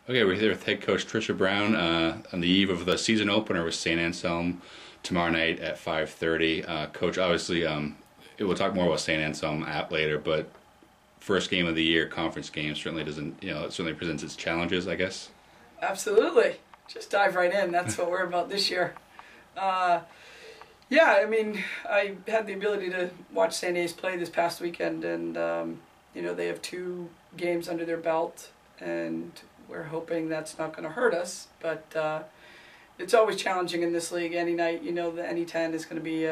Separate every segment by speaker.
Speaker 1: Okay, we're here with head coach Trisha Brown on the eve of the season opener with St. Anselm tomorrow night at 5:30. Coach, obviously, we'll talk more about St. Anselm later, but first game of the year, conference game, certainly doesn't, it certainly presents its challenges, I guess.
Speaker 2: Absolutely. Just dive right in. That's what we're about this year. Yeah, I mean, I had the ability to watch St. A's play this past weekend, and they have 2 games under their belt, and we're hoping that's not going to hurt us. But it's always challenging in this league. Any night, the any 10 is going to be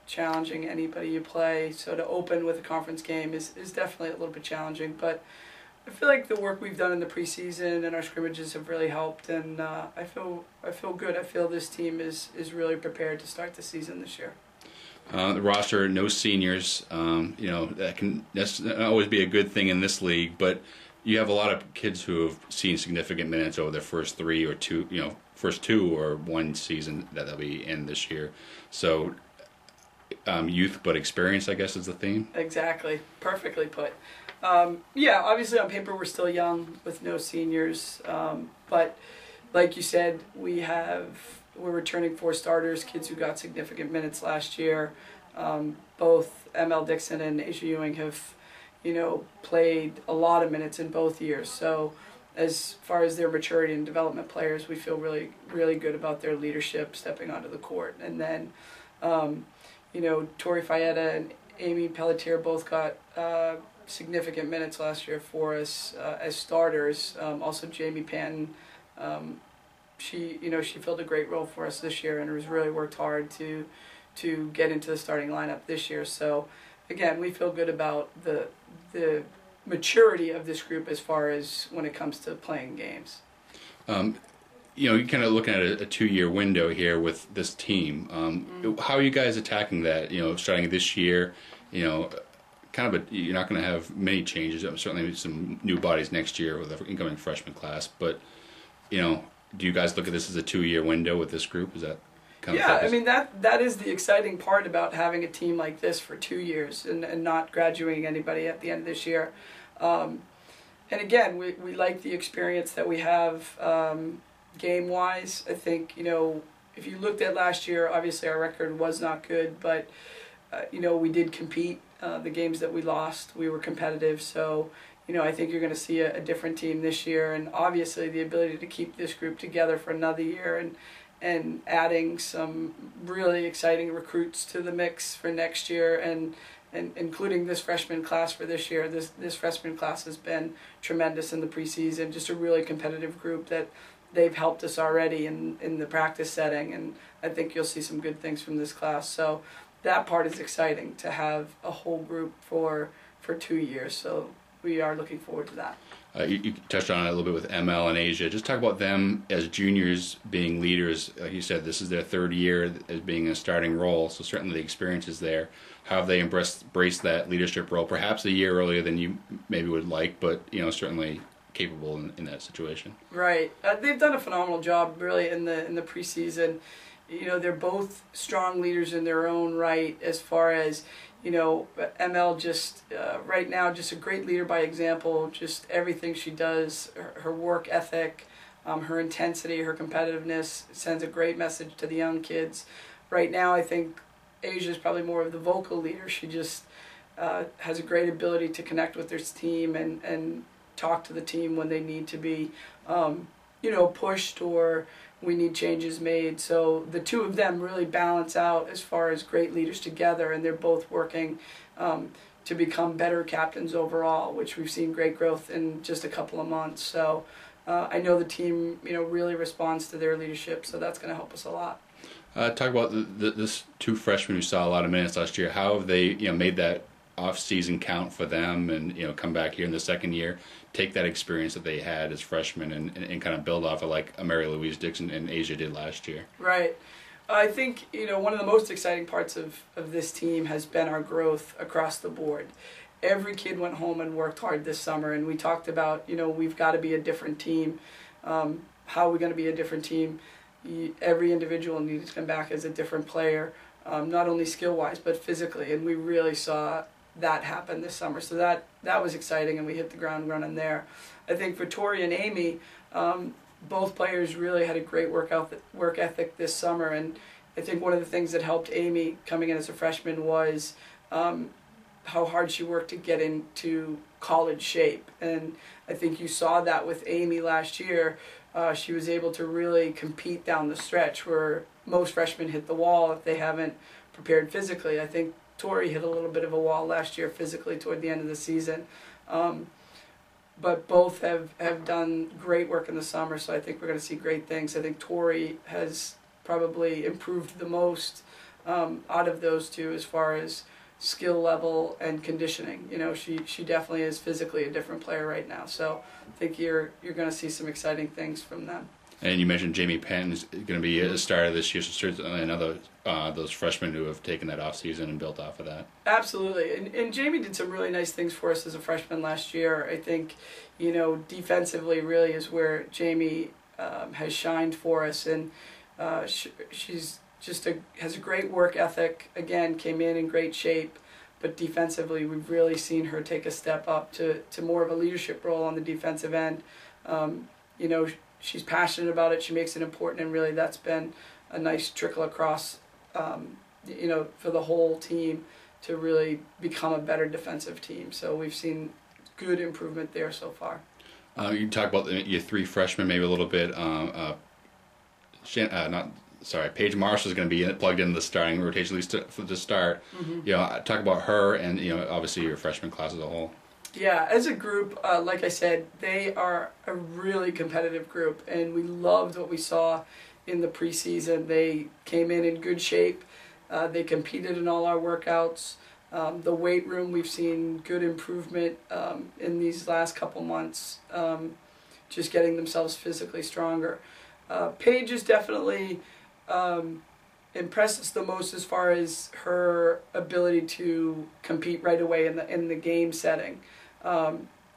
Speaker 2: challenging anybody you play. So to open with a conference game is definitely a little bit challenging. But I feel like the work we've done in the preseason and our scrimmages have really helped, and I feel good. I feel this team is really prepared to start the season this year.
Speaker 1: The roster, no seniors. That can always be a good thing in this league, but you have a lot of kids who have seen significant minutes over their first 3 or 2, first 2 or 1 season that they'll be in this year. So youth but experience, I guess, is the theme.
Speaker 2: Exactly. Perfectly put. Yeah, obviously on paper we're still young with no seniors, but like you said, we're returning 4 starters, kids who got significant minutes last year. Both ML Dixon and Asia Ewing have, played a lot of minutes in both years. So as far as their maturity and development players, we feel really, really good about their leadership stepping onto the court. And then, Tori Fayetta and Amy Pelletier both got significant minutes last year for us as starters. Also Jamie Panton, she filled a great role for us this year and has really worked hard to get into the starting lineup this year. So again, we feel good about the maturity of this group as far as when it comes to playing games.
Speaker 1: You're kind of looking at a 2-year window here with this team. How are you guys attacking that? Starting this year, you're not going to have many changes. Certainly some new bodies next year with the incoming freshman class. But, do you guys look at this as a 2-year window with this group? Is that kind of focus?
Speaker 2: I mean, that is the exciting part about having a team like this for 2 years and not graduating anybody at the end of this year. And again, we like the experience that we have game-wise. I think, if you looked at last year, obviously our record was not good, but, we did compete. The games that we lost, we were competitive. So, I think you're going to see a different team this year, and obviously the ability to keep this group together for another year and adding some really exciting recruits to the mix for next year, and including this freshman class for this year. This freshman class has been tremendous in the preseason, just a really competitive group that they've helped us already in the practice setting, and I think you'll see some good things from this class. So that part is exciting to have a whole group for 2 years. So we are looking forward to that.
Speaker 1: You touched on it a little bit with ML and Asia. Just talk about them as juniors being leaders. Like you said, this is their 3rd year as being a starting role, so certainly the experience is there. How have they embraced that leadership role? Perhaps a year earlier than you maybe would like, but certainly capable in that situation. Right.
Speaker 2: They've done a phenomenal job, really, in the preseason. They're both strong leaders in their own right as far as, ML just right now just a great leader by example. Just everything she does, her work ethic, her intensity, her competitiveness sends a great message to the young kids. Right now I think Asia is probably more of the vocal leader. She just has a great ability to connect with their team and talk to the team when they need to be pushed or we need changes made. So the 2 of them really balance out as far as great leaders together, and they're both working to become better captains overall, which we've seen great growth in just a couple of months. So I know the team really responds to their leadership, so that's going to help us a lot.
Speaker 1: Talk about this 2 freshmen who saw a lot of minutes last year. How have they made that off-season count for them and come back here in the 2nd year, take that experience that they had as freshmen and kind of build off of like Mary Louise Dixon and Asia did last year?
Speaker 2: Right. I think one of the most exciting parts of this team has been our growth across the board. Every kid went home and worked hard this summer, and we talked about we've got to be a different team. How are we going to be a different team? Every individual needed to come back as a different player, not only skill-wise but physically, and we really saw that happen this summer. So that was exciting, and we hit the ground running there. I think for Tori and Amy, both players really had a great work ethic this summer, and I think one of the things that helped Amy coming in as a freshman was how hard she worked to get into college shape. And I think you saw that with Amy last year. She was able to really compete down the stretch where most freshmen hit the wall if they haven't prepared physically. I think Tori hit a little bit of a wall last year physically toward the end of the season. But both have done great work in the summer, so I think we're going to see great things. I think Tori has probably improved the most out of those two as far as skill level and conditioning. You know, she definitely is physically a different player right now. So I think you're going to see some exciting things from them.
Speaker 1: And you mentioned Jamie Penn is going to be a starter this year, so certainly another those freshmen who have taken that off season and built off of that.
Speaker 2: Absolutely, and Jamie did some really nice things for us as a freshman last year. I think, you know, defensively really is where Jamie has shined for us, and she's just has a great work ethic. Again, came in great shape, but defensively we've really seen her take a step up to more of a leadership role on the defensive end. You know, she's passionate about it. She makes it important, and really that's been a nice trickle across, you know, for the whole team to really become a better defensive team. So we've seen good improvement there so far.
Speaker 1: You talk about your three freshmen maybe a little bit. Paige Marshall is going to be plugged into the starting rotation, at least for the start. Mm-hmm. You know, talk about her and, you know, obviously your freshman class as a whole.
Speaker 2: Yeah, as a group, like I said, they are a really competitive group, and we loved what we saw in the preseason. They came in good shape. They competed in all our workouts. The weight room, we've seen good improvement in these last couple months, just getting themselves physically stronger. Paige is definitely impressed us the most as far as her ability to compete right away in the game setting.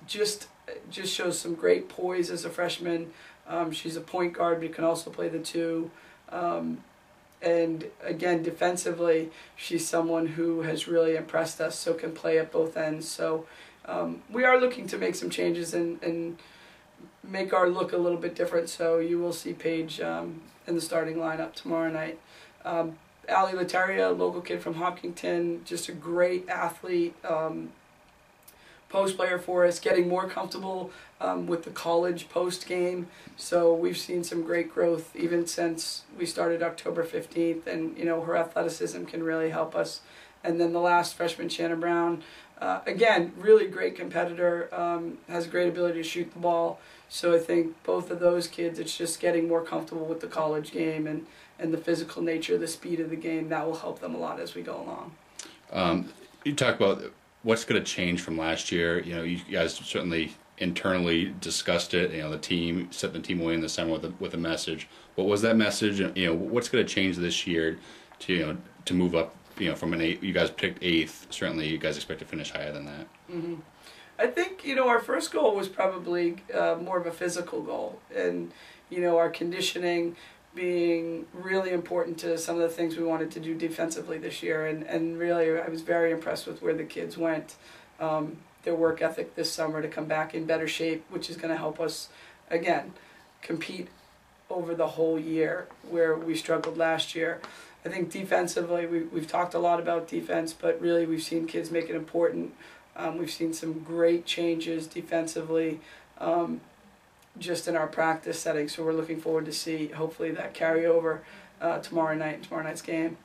Speaker 2: Just shows some great poise as a freshman. She's a point guard, but can also play the two. And again, defensively, she's someone who has really impressed us, so can play at both ends. So we are looking to make some changes and make our look a little bit different. So you will see Paige in the starting lineup tomorrow night. Allie Lateria, local kid from Hopkinton, just a great athlete. Post player for us, getting more comfortable with the college post game. So we've seen some great growth even since we started October 15th, and you know, her athleticism can really help us. And then the last freshman, Trisha Brown, again, really great competitor, has a great ability to shoot the ball. So I think both of those kids, it's just getting more comfortable with the college game and the physical nature, the speed of the game, that will help them a lot as we go along.
Speaker 1: You talk about what's going to change from last year. You know, you guys certainly internally discussed it. You know, the team set the team away in the summer with a message. What was that message? You know, what's going to change this year to to move up? You know, from an 8, you guys picked 8th. Certainly, you guys expect to finish higher than that.
Speaker 2: Mm-hmm. I think, you know, our first goal was probably more of a physical goal, and you know, our conditioning being really important to some of the things we wanted to do defensively this year, and really I was very impressed with where the kids went. Their work ethic this summer to come back in better shape, which is going to help us, again, compete over the whole year where we struggled last year. I think defensively, we've talked a lot about defense, but really we've seen kids make it important. We've seen some great changes defensively just in our practice setting, so we're looking forward to see hopefully that carry over tomorrow night's game.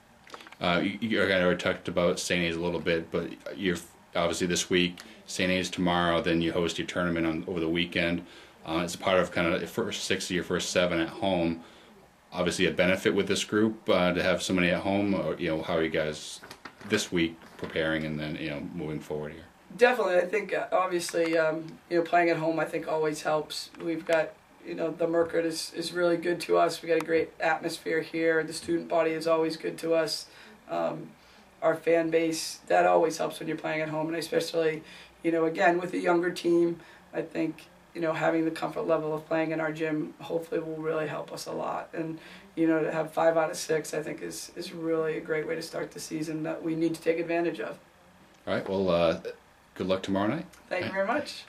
Speaker 1: You already talked about St. A's a little bit, but you're obviously this week, St. A's tomorrow, then you host your tournament over the weekend. It's a part of kind of the first 6 of your first 7 at home. Obviously a benefit with this group to have so many at home, or, you know, how are you guys this week preparing and then, you know, moving forward here?
Speaker 2: Definitely, I think obviously, you know, playing at home I think always helps. We've got, you know, the Merkert is really good to us. We got a great atmosphere here. The student body is always good to us. Our fan base, that always helps when you're playing at home, and especially, you know, again with a younger team, I think, you know, having the comfort level of playing in our gym hopefully will really help us a lot. And you know, to have 5 out of 6 I think is really a great way to start the season that we need to take advantage of.
Speaker 1: All right. Well, good luck tomorrow night.
Speaker 2: Thank you very much.